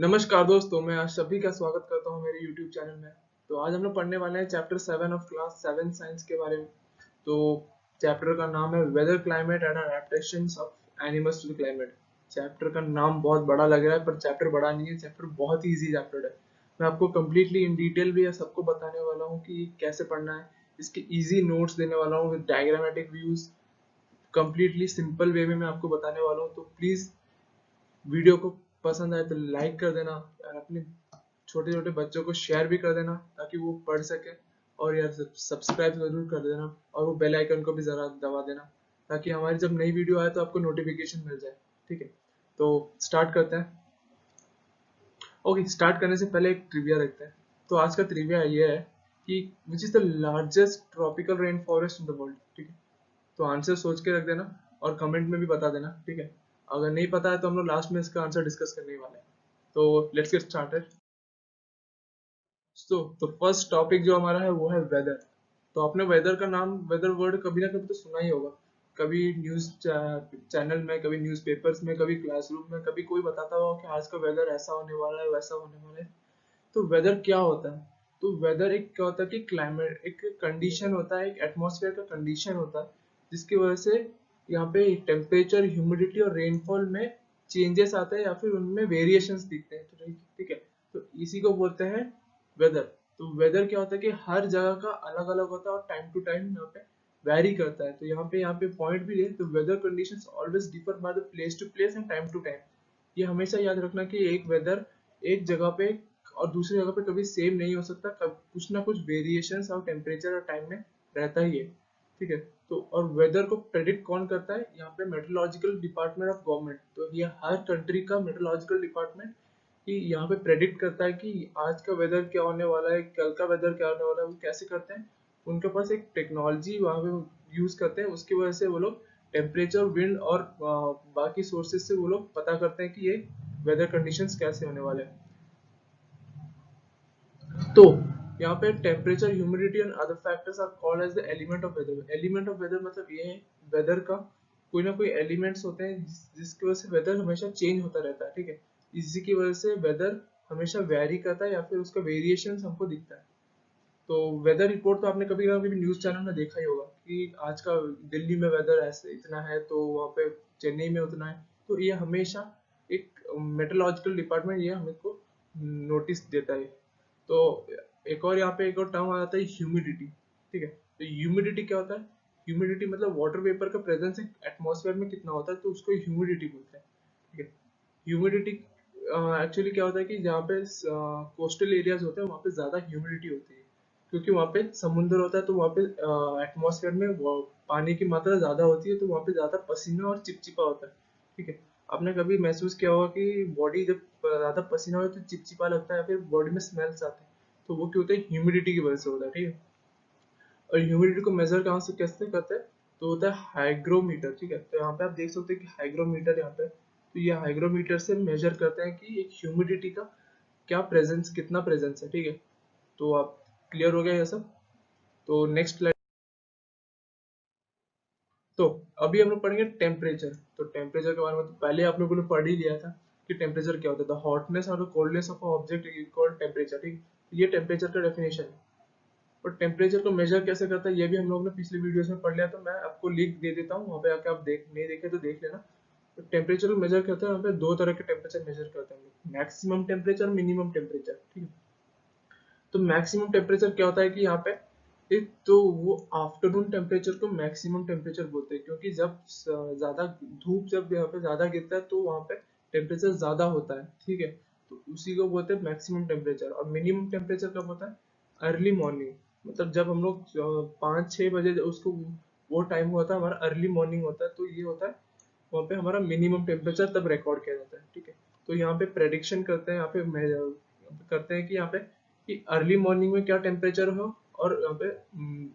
नमस्कार दोस्तों, मैं आज सभी का स्वागत करता हूं मेरे YouTube चैनल में। तो आज हम लोग पढ़ने वाले हैं चैप्टर 7 ऑफ क्लास 7 साइंस के बारे में। तो चैप्टर का नाम है weather climate and adaptations of animals to the climate. Chapter का नाम बहुत बड़ा लग रहा है पर चैप्टर बड़ा नहीं है, चैप्टर बहुत ही ईजी चैप्टर है। मैं आपको कम्प्लीटली इन डिटेल भी सबको बताने वाला हूँ कि कैसे पढ़ना है। इसके ईजी नोट्स देने वाला हूँ with diagrammatic views, completely simple way में मैं आपको बताने वाला हूँ। तो प्लीज वीडियो को पसंद आए तो लाइक कर देना और अपने छोटे छोटे बच्चों को शेयर भी कर देना ताकि वो पढ़ सके। और यार सब्सक्राइब जरूर कर देना और वो बेल आइकन को भी जरा दबा देना ताकि हमारी जब नई वीडियो आए तो आपको नोटिफिकेशन मिल जाए। ठीक है, तो स्टार्ट करते हैं। ओके, स्टार्ट करने से पहले एक ट्रिविया रखते हैं। तो आज का ट्रिविया ये है कि which is the largest tropical rain forest in the world. ठीक है, तो आंसर सोच के रख देना और कमेंट में भी बता देना। ठीक है, अगर नहीं पता है तो हम लोग लास्ट में इसका आंसर डिस्कस करने वाले हैं। तो लेट्स गेट स्टार्टेड। तो फर्स्ट टॉपिक जो हमारा है वो है वेदर। तो आपने वेदर का नाम, वेदर वर्ड कभी ना कभी तो सुना ही होगा। कभी न्यूज चैनल में, कभी न्यूज़पेपर्स में, कभी क्लासरूम में, कभी कोई बताता होगा कि आज का वेदर ऐसा होने वाला है, वैसा होने वाला है। तो वेदर क्या होता है? तो वेदर एक क्या होता है कि क्लाइमेट एक कंडीशन होता है, एक एटमॉस्फेयर का कंडीशन होता है जिसकी वजह से यहाँ पे टेम्परेचर, ह्यूमिडिटी और रेनफॉल में चेंजेस आते हैं या फिर उनमें वेरिएशंस दिखते हैं। तो ठीक है, तो इसी को बोलते हैं वेदर। तो वेदर क्या होता है कि हर जगह का अलग अलग होता है और टाइम टू टाइम यहाँ पे वैरी करता है। तो यहाँ पे पॉइंट भी है, तो weather conditions always differ by the place to place and time to time. ये हमेशा याद रखना कि एक वेदर एक जगह पे और दूसरी जगह पे कभी सेम नहीं हो सकता, कब कुछ ना कुछ वेरिएशंस और टेम्परेचर और टाइम में रहता ही है। ठीक है, तो और वेदर को प्रेडिक्ट कौन करता है? यहाँ पे मेट्रोलॉजिकल डिपार्टमेंट ऑफ गवर्नमेंट। तो ये हर कंट्री का मेट्रोलॉजिकल डिपार्टमेंट कि यहाँ पे प्रेडिक्ट करता है कि आज का वेदर क्या होने वाला है, कल का वेदर क्या होने वाला है। वो कैसे करते हैं? उनके पास एक टेक्नोलॉजी वहाँ पे यूज करते हैं, उसकी वजह से वो लोग टेम्परेचर, विंड और बाकी सोर्सेज से वो लोग पता करते हैं कि ये वेदर कंडीशंस कैसे होने वाले हैं। तो यहाँ पे temperature, humidity and other factors are called as the element of weather. Element of weather मतलब ये है वेदर का कोई ना कोई एलिमेंट्स होते हैं जिसकी वजह से वेदर हमेशा चेंज होता रहता है। ठीक है, इसी की वजह से वेदर हमेशा वेरी करता है या फिर उसका वेरिएशन हमको दिखता है। तो वेदर रिपोर्ट तो आपने कभी ना कभी न्यूज चैनल में देखा ही होगा कि आज का दिल्ली में वेदर ऐसे इतना है, तो वहाँ पे चेन्नई में उतना है। तो ये हमेशा एक मेट्रोलॉजिकल डिपार्टमेंट ये हमको नोटिस देता है। तो एक और यहाँ पे एक और टर्म आ जाता है ह्यूमिडिटी। ठीक है, तो ह्यूमिडिटी क्या होता है? ह्यूमिडिटी मतलब वाटर वेपर का प्रेजेंस एटमॉस्फेयर में कितना होता है, तो उसको ह्यूमिडिटी बोलते हैं। ठीक है, ह्यूमिडिटी एक्चुअली क्या होता है कि जहाँ पे कोस्टल एरियाज होते हैं वहाँ पे ज्यादा ह्यूमिडिटी होती है क्योंकि वहाँ पे समुद्र होता है। तो वहाँ पे एटमॉस्फेयर में पानी की मात्रा ज्यादा होती है, तो वहाँ पे ज्यादा पसीना और चिपचिपा होता है। ठीक है, आपने कभी महसूस किया होगा कि बॉडी जब ज्यादा पसीना हो तो चिपचिपा लगता है या फिर बॉडी में स्मेल्स आते हैं, तो वो क्यों होता है? ह्यूमिडिटी की वजह से होता है। ठीक है, और ह्यूमिडिटी को मेजर कहाँ से कैसे करते हैं? तो होता है हाइग्रोमीटर। ठीक है, तो यहाँ पे आप देख सकते हैं कि हाइग्रोमीटर यहाँ पे, तो ये हाइग्रोमीटर से मेजर करते हैं कि एक ह्यूमिडिटी का क्या प्रेजेंस, कितना प्रेजेंस है। ठीक है, तो आप क्लियर हो गया ये सब। तो नेक्स्ट, तो अभी हम लोग पढ़ेंगे टेम्परेचर। तो टेम्परेचर के बारे में तो पहले आप लोगों ने पढ़ ही लिया था कि टेम्परेचर क्या होता है। हॉटनेस और coldness of object equal temperature. ठीक है, ये टेम्परेचर का डेफिनेशन है। और टेम्परेचर को मेजर कैसे करता है ये भी हम लोग ने पिछले वीडियोस में पढ़ लिया, तो मैं आपको लिंक दे देता हूँ, वहाँ पे आके आप देख नहीं देखे तो देख लेना। तो टेम्परेचर को मेजर करते हैं, यहाँ पे दो तरह के टेम्परेचर मेजर करते हैं, मैक्सिमम टेम्परेचर, मिनिमम टेम्परेचर। ठीक है, तो मैक्सिमम टेम्परेचर क्या होता है कि यहाँ पे एक तो वो आफ्टरनून टेम्परेचर को मैक्सिमम टेम्परेचर बोलते हैं क्योंकि जब ज्यादा धूप जब यहाँ पे ज्यादा गिरता है तो वहाँ पे टेम्परेचर ज्यादा होता है। ठीक है, तो उसी को बोलते हैं मैक्सिमम टेम्परेचर। और मिनिमम टेम्परेचर कब होता है? अर्ली मॉर्निंग, मतलब जब हम लोग 5-6 बजे उसको वो टाइम होता है हमारा अर्ली मॉर्निंग होता है, तो ये होता है वहाँ पे हमारा मिनिमम टेम्परेचर तब रिकॉर्ड किया जाता है। ठीक है, तो यहाँ पे प्रेडिक्शन करते हैं, यहाँ पे करते हैं कि यहाँ पे कि अर्ली मॉर्निंग में क्या टेम्परेचर हो और यहाँ पे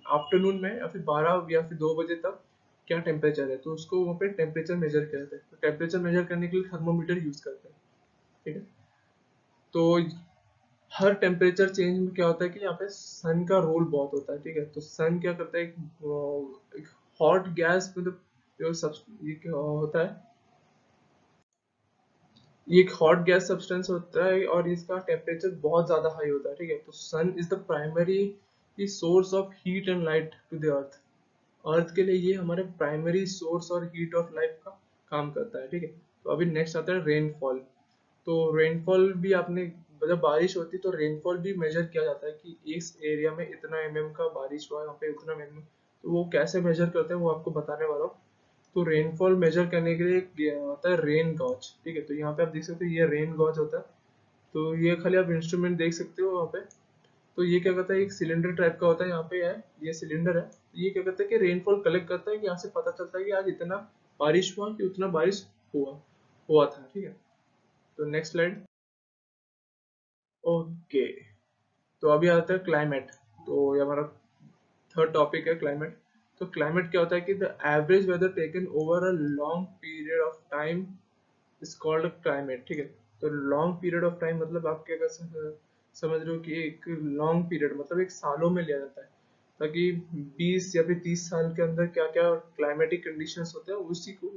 आफ्टरनून में या फिर 12 या फिर 2 बजे तक क्या टेम्परेचर है, तो उसको वहाँ पे टेम्परेचर मेजर किया जाता है। तो टेम्परेचर मेजर करने के लिए थर्मोमीटर यूज करते हैं। ठीक है, तो हर टेम्परेचर चेंज में क्या होता है कि यहाँ पे सन का रोल बहुत होता है। ठीक है, तो सन क्या करता है, एक हॉट गैस मतलब जो सब ये क्या होता है, ये एक हॉट गैस सब्सटेंस होता है और इसका टेम्परेचर बहुत ज़्यादा हाई होता है, ठीक है। तो sun is the primary source of heat and light to the earth. Earth के लिए ये हमारे प्राइमरी सोर्स और हीट ऑफ लाइफ का काम करता है, ठीक है। तो अभी नेक्स्ट आता है रेनफॉल। तो रेनफॉल भी आपने, जब बारिश होती है तो रेनफॉल भी मेजर किया जाता है कि इस एरिया में इतना का बारिश हुआ, यहाँ पे उतना तो वो कैसे मेजर करते हैं वो आपको बताने वाला हूँ। तो रेनफॉल मेजर करने के लिए ये होता है रेन गॉज, ठीक है। तो यहाँ पे आप देख सकते हो ये रेन गॉज होता है। तो ये खाली आप इंस्ट्रूमेंट देख सकते हो वहाँ पे। तो ये क्या करता है, एक सिलेंडर टाइप का होता है, यहाँ पे है ये सिलेंडर है। तो ये क्या करता है कि रेनफॉल कलेक्ट करता है, कि यहाँ से पता चलता है कि आज इतना बारिश हुआ कि उतना बारिश हुआ हुआ था, ठीक है। तो नेक्स्ट स्लाइड। ओके, तो अभी आता है क्लाइमेट। तो ये हमारा थर्ड टॉपिक है क्लाइमेट। तो क्लाइमेट क्या होता है कि the average weather taken over a long period of time is called climate, ठीक है। तो लॉन्ग पीरियड ऑफ टाइम मतलब आप क्या कर समझ रहे हो कि एक लॉन्ग पीरियड मतलब एक सालों में लिया जाता है, ताकि 20 या फिर 30 साल के अंदर क्या क्या क्लाइमेटिक कंडीशंस होते हैं उसी को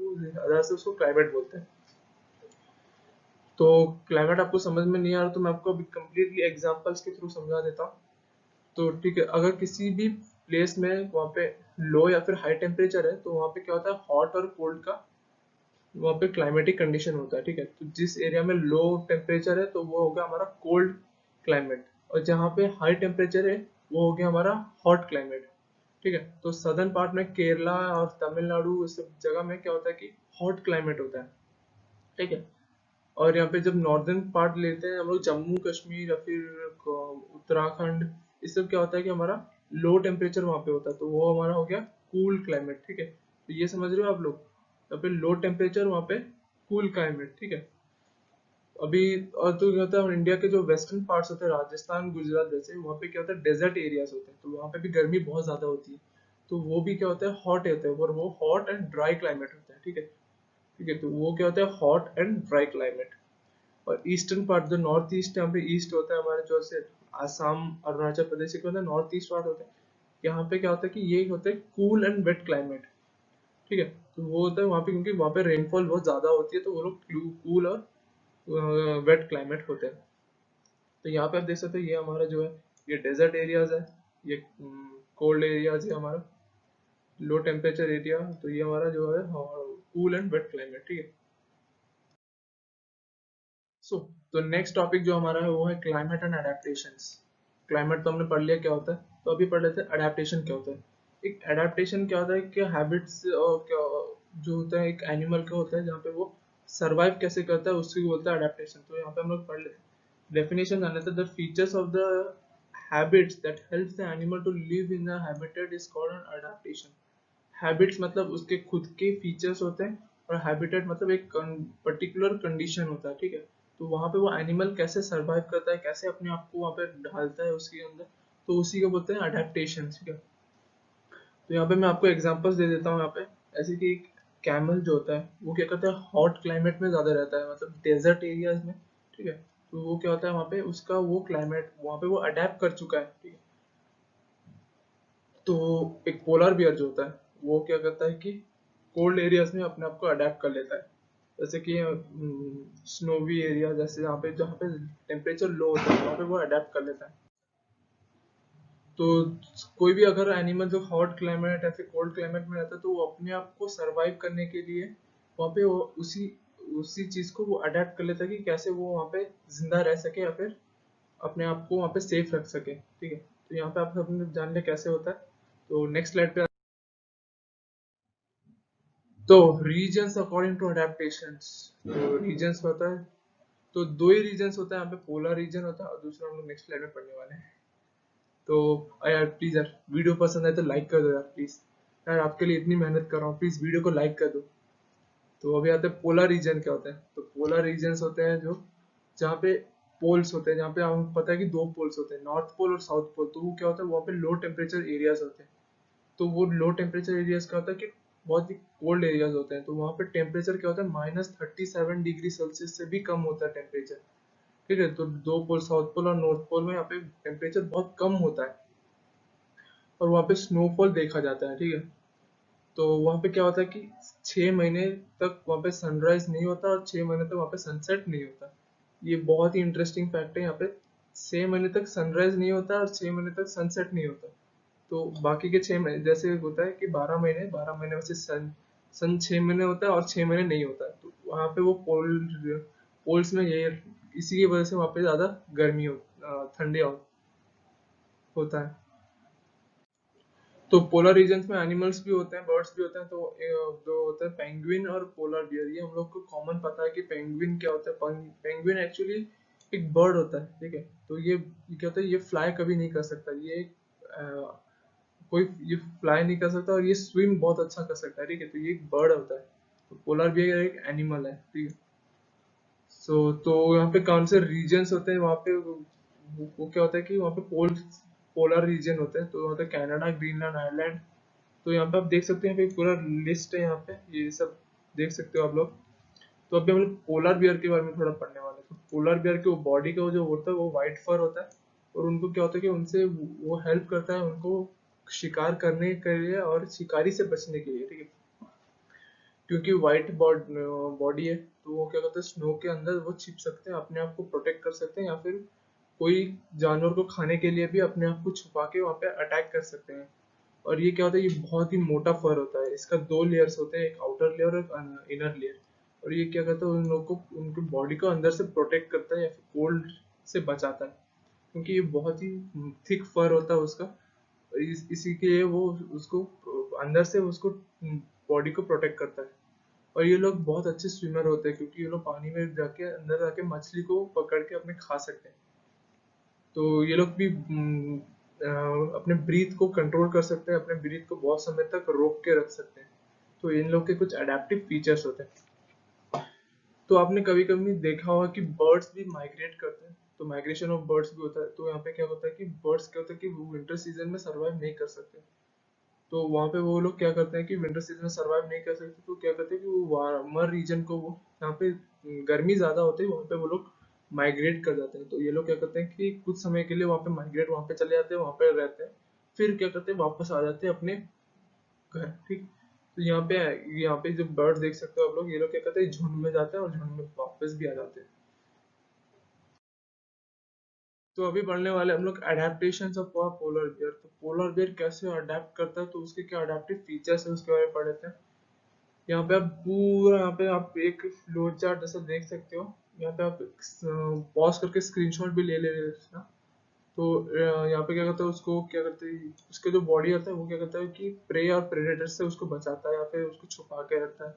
आधार से उसको क्लाइमेट बोलते हैं। तो क्लाइमेट आपको समझ में नहीं आ रहा तो मैं आपको अभी कंप्लीटली एग्जांपल्स के थ्रू समझा देता हूँ। तो ठीक है, अगर किसी भी प्लेस में वहाँ पे लो या फिर हाई टेम्परेचर है तो वहाँ पे क्या होता है, हॉट और कोल्ड का वहाँ पे क्लाइमेटिक कंडीशन होता है, ठीक है। तो जिस एरिया में लो टेम्परेचर है तो वो होगा हमारा कोल्ड क्लाइमेट, और जहाँ पे हाई टेम्परेचर है वो हो गया हमारा हॉट क्लाइमेट, ठीक है। तो सदर्न पार्ट में केरला और तमिलनाडु इस सब जगह में क्या होता है कि हॉट क्लाइमेट होता है, ठीक है। और यहाँ पे जब नॉर्दर्न पार्ट लेते हैं हम लोग, जम्मू कश्मीर या फिर उत्तराखंड, इस सब क्या होता है कि हमारा लो टेम्परेचर वहाँ पे होता है, तो वो हमारा हो गया कूल क्लाइमेट, ठीक है। तो ये समझ रहे हो आप लोग, यहाँ पे लो टेम्परेचर वहाँ पे कूल क्लाइमेट, ठीक है। अभी और तो क्या होता है, इंडिया के जो वेस्टर्न पार्ट्स होते हैं, राजस्थान गुजरात जैसे, वहाँ पे क्या होता है डेजर्ट एरियाज होते हैं, तो वहाँ पे भी गर्मी बहुत ज्यादा होती है। तो वो भी क्या होता है हॉट होता है, और वो हॉट एंड ड्राई क्लाइमेट होता है, ठीक है। ठीक है, तो वो क्या होता है हॉट एंड ड्राई क्लाइमेट। और ईस्टर्न पार्ट जो नॉर्थ ईस्ट यहाँ पे ईस्ट होता है हमारे, जो से आसाम अरुणाचल प्रदेश के होता है नॉर्थ ईस्ट पार्ट होता है, यहाँ पे क्या होता है कि ये होता है कूल एंड वेट क्लाइमेट, ठीक है। तो वो होता है वहाँ पे, क्योंकि वहाँ पे रेनफॉल बहुत ज्यादा होती है तो वो लोग कूल और वेट क्लाइमेट होते हैं। तो यहाँ पे आप देख सकते हो ये हमारा जो है ये डेजर्ट एरियाज है, ये कोल्ड एरियाज है हमारा, लो टेम्परेचर एरिया। तो ये हमारा जो है कूल एंड वेट क्लाइमेट, ठीक है। सो तो नेक्स्ट टॉपिक जो हमारा है वो है क्लाइमेट एंड अडेप्टेशंस। क्लाइमेट तो हमने पढ़ लिया क्या होता है, तो अभी पढ़ लेते हैं अडेप्टेशन क्या होता है। एक अडेप्टेशन क्या होता है कि हैबिट्स और क्या जो होता है एक एनिमल का होता है, जहाँ पे वो सरवाइव कैसे करता है उसको बोलता है अडेप्टेशन। तो यहाँ पे हम लोग पढ़ लेते हैं, डेफिनेशन जान लेते हैं। The features of the habits that helps the animal to live in a habitat is called an adaptation. Habits मतलब उसके खुद के फीचर्स होते हैं, और हैबिटेट मतलब एक पर्टिकुलर कंडीशन होता है, ठीक है। तो वहाँ पे वो एनिमल कैसे सरवाइव करता है, कैसे अपने आप को वहाँ पे ढालता है उसके अंदर, तो उसी को बोलते हैं अडेप्टेशन, ठीक है। तो यहाँ पे मैं आपको एग्जांपल्स दे देता हूँ यहाँ पे। ऐसे कि कैमल जो होता है वो क्या करता है हॉट क्लाइमेट में ज्यादा रहता है, मतलब डेजर्ट एरियाज में, ठीक है। तो वो क्या होता है वहाँ पे उसका वो क्लाइमेट वहाँ पे वो अडेप्ट कर चुका है, ठीक है। तो एक पोलर बियर जो होता है वो क्या करता है कि कोल्ड एरियाज में अपने आप को अडेप्ट कर लेता है, जैसे कि स्नोवी एरिया, जैसे जहाँ पे टेम्परेचर लो होता है वहाँ पे वो अडेप्ट कर लेता है। तो कोई भी अगर एनिमल जो हॉट क्लाइमेट या फिर कोल्ड क्लाइमेट में रहता है तो वो अपने आप को सरवाइव करने के लिए वहाँ पे वो उसी उसी चीज को वो अडेप्ट कर लेता है कि कैसे वो वहाँ पे जिंदा रह सके या फिर अपने आप को वहाँ पे सेफ रख सके, ठीक है। तो यहाँ पे आप सब जान ले कैसे होता है। तो नेक्स्ट स्लाइड पे। तो रीजन्स अकॉर्डिंग टू अडेप्टेशंस, तो रीजन्स होता है, तो दो ही रीजन्स होता है यहाँ पे, पोलर रीजन होता है और दूसरा हम लोग नेक्स्ट स्लाइड में पढ़ने वाले हैं। तो यार प्लीज यार वीडियो पसंद है तो लाइक कर दो यार प्लीज, यार आपके लिए इतनी मेहनत कर रहा हूँ, प्लीज वीडियो को लाइक कर दो। तो अभी आते हैं पोलर रीजन क्या होता है। तो पोलर रीजन्स होते हैं जो जहाँ पे पोल्स होते हैं, जहाँ पे हमें पता है कि दो पोल्स होते हैं, नॉर्थ पोल और साउथ पोल। तो वो क्या होता है वहाँ पे लो टेम्परेचर एरियाज होते हैं। तो वो लो टेम्परेचर एरियाज का होता है कि बहुत ही कोल्ड एरियाज होते हैं, तो वहाँ पे टेम्परेचर क्या होता है -37 डिग्री सेल्सियस से भी कम होता है टेम्परेचर, ठीक है। तो दो पोल साउथ पोल और नॉर्थ पोल में यहाँ पे टेम्परेचर बहुत कम होता है और वहाँ पे स्नोफॉल देखा जाता है, ठीक है। तो वहाँ पे क्या होता है कि 6 महीने तक वहाँ पे सनराइज नहीं होता और 6 महीने तक वहाँ पे सनसेट नहीं होता। ये बहुत ही इंटरेस्टिंग फैक्ट है यहाँ पे। 6 महीने तक सनराइज नहीं होता और 6 महीने तक सनसेट नहीं होता। तो बाकी के 6 महीने जैसे होता है कि 12 महीने में से सन 6 महीने होता है और 6 महीने नहीं होता है। तो वहाँ पे वो पोल्स में ये इसी की वजह से वहाँ पे ज्यादा गर्मी ठंडी होता है। तो पोलर रीजन्स में एनिमल्स भी होते हैं, बर्ड्स भी होते हैं। तो जो होता है पेंगुइन और पोलर बियर, ये हम लोग को कॉमन पता है कि पेंगुइन क्या होता है। पेंगुइन एक्चुअली एक बर्ड होता है, ठीक है। तो ये क्या होता है, ये फ्लाई कभी नहीं कर सकता। कोई ये फ्लाई नहीं कर सकता और ये स्विम बहुत अच्छा कर सकता है, ठीक है। तो ये एक बर्ड होता है। तो पोलर बियर एक एनिमल है, ठीक है। तो यहाँ पे कौन से रीजन्स होते हैं वहाँ पे, वो क्या होता है कि वहाँ पे पोलर रीजन होते हैं। तो वहाँ पे कनाडा, ग्रीनलैंड, आयरलैंड। तो यहाँ पे आप देख सकते हैं, यहाँ पे पूरा लिस्ट है, यहाँ पे ये सब देख सकते हो आप लोग। तो अभी हम लोग पोलर बियर के बारे में थोड़ा पढ़ने वाले हैं। तो पोलर बियर के बॉडी का जो होता है वो व्हाइट फर होता है। और उनको क्या होता है कि उनसे वो हेल्प करता है उनको शिकार करने के लिए और शिकारी से बचने के लिए, ठीक है। क्योंकि व्हाइट बॉडी है, तो वो क्या करते हैं, स्नो के अंदर वो छिप सकते हैं, अपने आप को प्रोटेक्ट कर सकते हैं, या फिर कोई जानवर को खाने के लिए भी अपने आप को छुपा के वहाँ पे अटैक कर सकते हैं। और ये क्या होता है, ये बहुत ही मोटा फर होता है। इसका 2 लेयर्स होते हैं, एक आउटर लेयर और एक इनर लेयर। और ये क्या करता है, उन लोगों को उनकी बॉडी को अंदर से प्रोटेक्ट करता है या फिर कोल्ड से बचाता है। क्योंकि ये बहुत ही थिक फर होता है उसका। इसी के लिए वो उसको अंदर से उसको बॉडी को प्रोटेक्ट करता है। और ये लोग बहुत अच्छे स्विमर होते हैं, क्योंकि ये लोग पानी में जाके अंदर जाके मछली को पकड़ के अपने खा सकते हैं। तो ये लोग भी अपने ब्रीथ को कंट्रोल कर सकते हैं, अपने ब्रीथ को बहुत समय तक रोक के रख सकते हैं। तो इन लोग के कुछ अडेप्टिव फीचर्स होते हैं। तो आपने कभी कभी देखा होगा कि बर्ड्स भी माइग्रेट करते हैं। तो माइग्रेशन ऑफ बर्ड्स भी होता है। तो यहाँ पे क्या होता है कि बर्ड्स क्या होता है कि वो विंटर सीजन में सर्वाइव नहीं कर सकते। तो वहाँ पे वो लोग क्या करते हैं कि विंटर सीजन में सर्वाइव नहीं कर सकते, तो क्या करते हैं कि वो वार्मर रीजन को, वो यहाँ पे गर्मी ज्यादा होती है, वहाँ पे वो लोग माइग्रेट कर जाते हैं। तो ये लोग क्या करते हैं कि कुछ समय के लिए वहाँ पे माइग्रेट, वहाँ पे चले जाते हैं, वहाँ पे रहते हैं। फिर क्या करते हैं, वापस आ जाते हैं अपने घर, ठीक। तो यहाँ पे जो बर्ड देख सकते हो आप लोग, ये लोग क्या करते हैं, झुंड में जाते हैं और झुंड में वापस भी आ जाते हैं। तो अभी पढ़ने वाले हम लोग एडेप्टेशंस ऑफ पोलर बियर। तो पोलर बियर कैसे अडेप्ट करता है, तो उसके क्या अडेप्टिव फीचर्स है उसके बारे में पढ़े थे। यहाँ पे आप पूरा, यहाँ पे आप एक फ्लो चार्ट जैसा देख सकते हो। यहाँ पे आप पॉज करके स्क्रीनशॉट भी ले ले ना। तो यहाँ पे क्या करता है, उसको क्या करते हैं, उसके जो बॉडी होता है वो क्या करता है कि प्रे और प्रेडेटर से उसको बचाता है या फिर उसको छुपा के रखता है।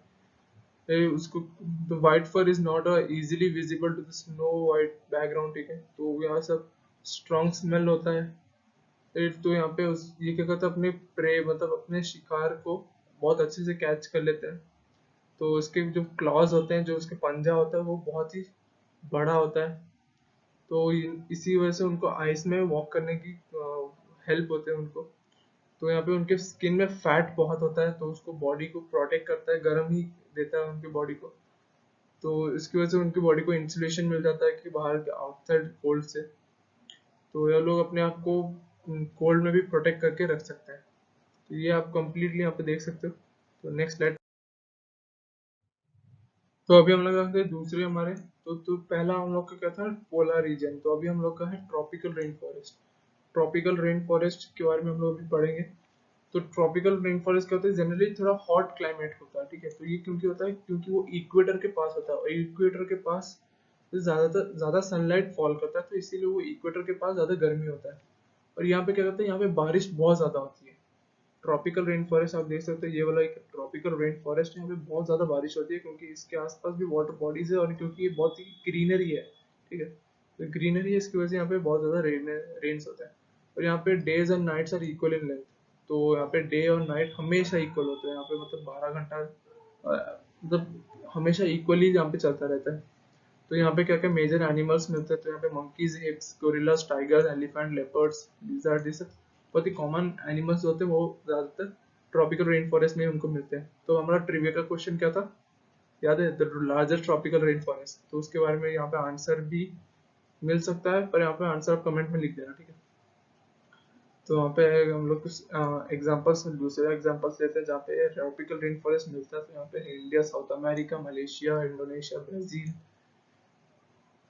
उसको the white fur is not easily visible to the snow white background, ठीक है। तो यहाँ सब स्ट्रॉन्ग स्मेल होता है। तो यहाँ पे ये क्या करता है, अपने प्रे मतलब अपने शिकार को बहुत अच्छे से कैच कर लेते हैं। तो उसके जो क्लॉज होते हैं, जो उसके पंजा होता है, वो बहुत ही बड़ा होता है। तो इसी वजह से उनको आइस में वॉक करने की हेल्प होते हैं उनको। तो यहाँ पे उनके स्किन में फैट बहुत होता है, तो उसको बॉडी को प्रोटेक्ट करता है, गर्म ही देता है उनकी बॉडी को। तो इसकी वजह से उनकी बॉडी को इंसुलेशन मिल जाता है कि बाहर के आउटसाइड कोल्ड से। तो ये लोग अपने आप को कोल्ड में भी प्रोटेक्ट करके रख सकते हैं। तो ये आप कंप्लीटली यहाँ पे देख सकते हो। तो नेक्स्ट स्लाइड। तो अभी हम लोग आते हैं दूसरे हमारे। तो पहला हम लोग का क्या था, पोलर रीजन। तो अभी हम लोग का है tropical rain forest. Tropical rain forest के बारे में हम लोग अभी पढ़ेंगे। तो ट्रॉपिकल रेन फॉरेस्ट क्या होता है, जनरली थोड़ा हॉट क्लाइमेट होता है, ठीक है। तो ये क्योंकि होता है, क्योंकि वो इक्वेटर के पास होता है, और इक्वेटर के पास ज्यादातर ज्यादा सनलाइट फॉल करता है, तो इसीलिए वो इक्वेटर के पास ज्यादा गर्मी होता है। और यहाँ पे क्या करता है, यहाँ पे बारिश बहुत ज्यादा होती है। ट्रॉपिकल रेन फॉरेस्ट आप देख सकते हो, ये वाला एक ट्रॉपिकल रेन फॉरेस्ट है। यहाँ पे बहुत ज्यादा बारिश होती है, क्योंकि इसके आसपास भी वाटर बॉडीज है, और क्योंकि ये बहुत ही ग्रीनरी है, ठीक है। तो ग्रीनरी है, इसकी वजह से यहाँ पे बहुत ज्यादा रेन्स होता है। और यहाँ पे days and nights are equal in length. तो यहाँ पे डे और नाइट हमेशा इक्वल होते हैं यहाँ पे, मतलब 12 घंटा मतलब हमेशा इक्वली यहाँ पे चलता रहता है। तो यहाँ पे क्या क्या मेजर एनिमल्स मिलते हैं, तो यहाँ पे monkeys, हिप्स, gorillas, tigers, elephant, leopards, lizard, ये सब बहुत ही कॉमन एनिमल्स होते हैं। वो ज्यादातर ट्रॉपिकल रेन फॉरेस्ट में उनको मिलते हैं। तो हमारा ट्रिविया का क्वेश्चन क्या था, याद है, the largest tropical rain forest. तो उसके बारे में यहाँ पे आंसर भी मिल सकता है, पर यहाँ पे आंसर आप कमेंट में लिख देना, ठीक है। तो वहाँ पे हम लोग कुछ एग्जांपल्स, दूसरे एग्जांपल्स लेते हैं जहाँ पे ट्रॉपिकल रेन फॉरेस्ट मिलता है। तो यहाँ पे India, south America, Malaysia, Indonesia, Brazil.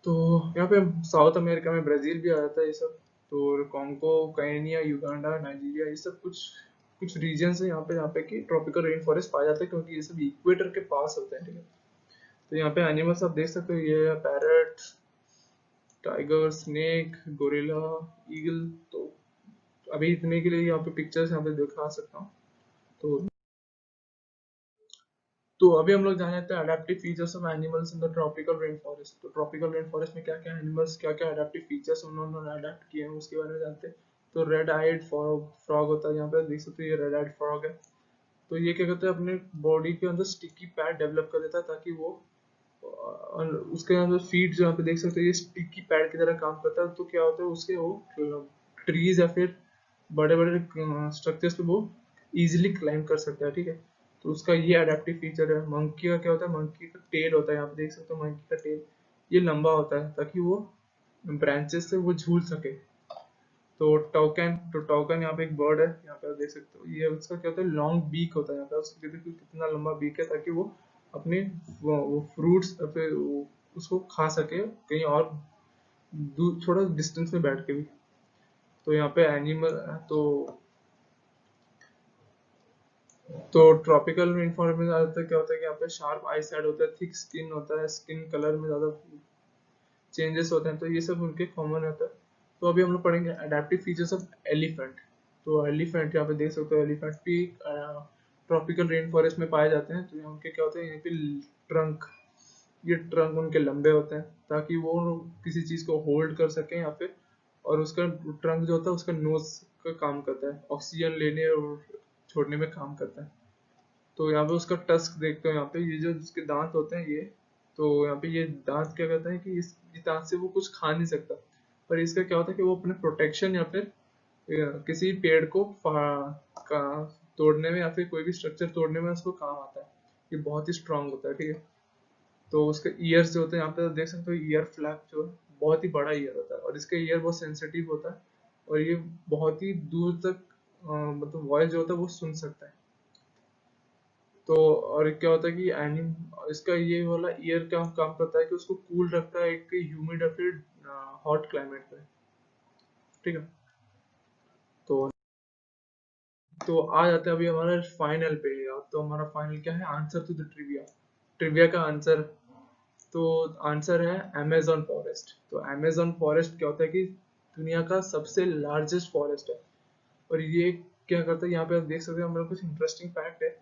तो यहाँ पे साउथ अमेरिका में ब्राजील भी आ जाता है ये सब। तो कॉन्गो, केन्या, युगांडा, नाइजीरिया, ये सब कुछ कुछ रीजन है यहाँ पे कि ट्रॉपिकल रेन फॉरेस्ट पाया जाता है, क्योंकि ये सब इक्वेटर के पास होते हैं, ठीक है। तो यहाँ पे एनिमल्स आप देख सकते हो, ये है parrot, tiger, snake, gorilla, eagle. तो अभी इतने के लिए यहाँ पे पिक्चर्स यहाँ पे दिखा सकता हूँ। तो अभी हम लोग जाने हैं adaptive features of animals in the tropical rain forest. तो ट्रॉपिकल रेन फॉरेस्ट में क्या क्या एनिमल्स, क्या क्या अडेप्टिव फीचर्स उन्होंने अडेप्ट किए हैं उसके बारे में जानते हैं। तो रेड आइड फ्रॉग होता है, यहाँ पे देख सकते हो ये रेड आइड फ्रॉग है। तो ये क्या करता है, अपने बॉडी के अंदर स्टिकी पैड डेवलप कर देता है ताकि वो और उसके अंदर फीड जो यहाँ पे देख सकते हो ये स्टिकी पैड की तरह काम करता है। तो क्या होता है उसके वो ट्रीज या फिर बड़े बड़े स्ट्रक्चर्स पे वो इजीली क्लाइम कर सकता है, ठीक है। तो उसका ये अडेप्टिव फीचर है। मंकी का क्या होता है, मंकी का टेल होता है, यहाँ पे देख सकते हो मंकी का टेल ये लंबा होता है ताकि वो ब्रांचेस से वो झूल सके। तो टोकन यहाँ पे एक बर्ड है, यहाँ पे आप देख सकते हो ये उसका क्या होता है, लॉन्ग बीक होता है। यहाँ पे उसको देखो कितना लंबा बीक है ताकि वो अपने वो फ्रूट्स फिर उसको खा सके कहीं और थोड़ा डिस्टेंस में बैठ के भी। तो यहाँ पे एनिमल तो ट्रॉपिकल इन्वायरमेंट में ज्यादातर क्या होता है कि यहाँ पे शार्प आई साइड होता है, थिक स्किन होता है, स्किन कलर में ज्यादा चेंजेस होते हैं। तो ये सब उनके कॉमन होता है। तो अभी हम लोग पढ़ेंगे अडेप्टिव फीचर्स ऑफ एलिफेंट। तो एलिफेंट यहाँ पे देख सकते हो, एलिफेंट भी ट्रॉपिकल रेन फॉरेस्ट में पाए जाते हैं। तो यहाँ उनके क्या होते हैं, यहाँ पे ट्रंक, ये ट्रंक उनके लंबे होते हैं ताकि वो किसी चीज को होल्ड कर सके या फिर, और उसका ट्रंक जो होता है उसका नोज का काम करता है, ऑक्सीजन लेने और छोड़ने में काम करता है। तो यहाँ पे उसका टस्क देखते हो, यहाँ पे ये जो इसके दांत होते हैं ये, तो यहाँ पे ये दांत क्या करता है कि इस दांत से वो कुछ खा नहीं सकता। पर इसका क्या होता है कि वो अपने प्रोटेक्शन या फिर किसी पेड़ को तोड़ने में या फिर कोई भी स्ट्रक्चर तोड़ने में उसको काम आता है। ये बहुत ही स्ट्रांग होता है, ठीक है। तो उसके ईयर्स जो होते हैं यहाँ पे देख सकते हो, ईयर फ्लैप जो है बहुत ही बड़ा ईयर होता है और इसका ईयर बहुत सेंसिटिव होता है और ये बहुत ही दूर तक मतलब वॉइस जो होता है वो सुन सकता है। तो और क्या होता है कि एनिम इसका ये वाला ईयर क्या काम करता है कि उसको कूल रखता है एक ह्यूमिड या फिर हॉट क्लाइमेट में, ठीक है। तो आ जाते हैं अभी हमारे फाइनल पे। तो हमारा फाइनल क्या है, answer to the trivia. Trivia का आंसर, तो आंसर है अमेजोन फॉरेस्ट। तो अमेजोन फॉरेस्ट क्या होता है कि दुनिया का सबसे लार्जेस्ट फॉरेस्ट है। और ये क्या करता है, यहाँ पे आप देख सकते हैं हमारा कुछ इंटरेस्टिंग फैक्ट है।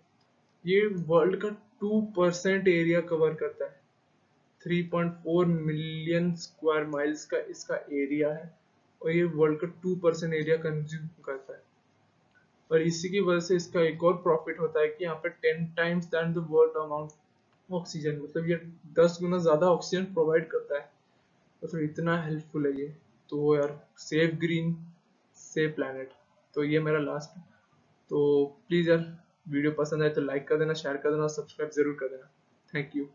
ये वर्ल्ड का 2% एरिया कवर करता है। 3.4 मिलियन स्क्वायर माइल्स का इसका एरिया है और ये वर्ल्ड का 2% एरिया कंज्यूम करता है। और इसी की वजह से इसका एक और प्रॉफिट होता है कि यहाँ पे 10 times than the world amount oxygen, मतलब ये 10 गुना ज्यादा ऑक्सीजन प्रोवाइड करता है। मतलब इतना हेल्पफुल है ये। तो यार, सेव ग्रीन, सेव प्लैनेट। तो ये मेरा लास्ट। तो प्लीज यार, वीडियो पसंद आए तो लाइक कर देना, शेयर कर देना और सब्सक्राइब जरूर कर देना। Thank you.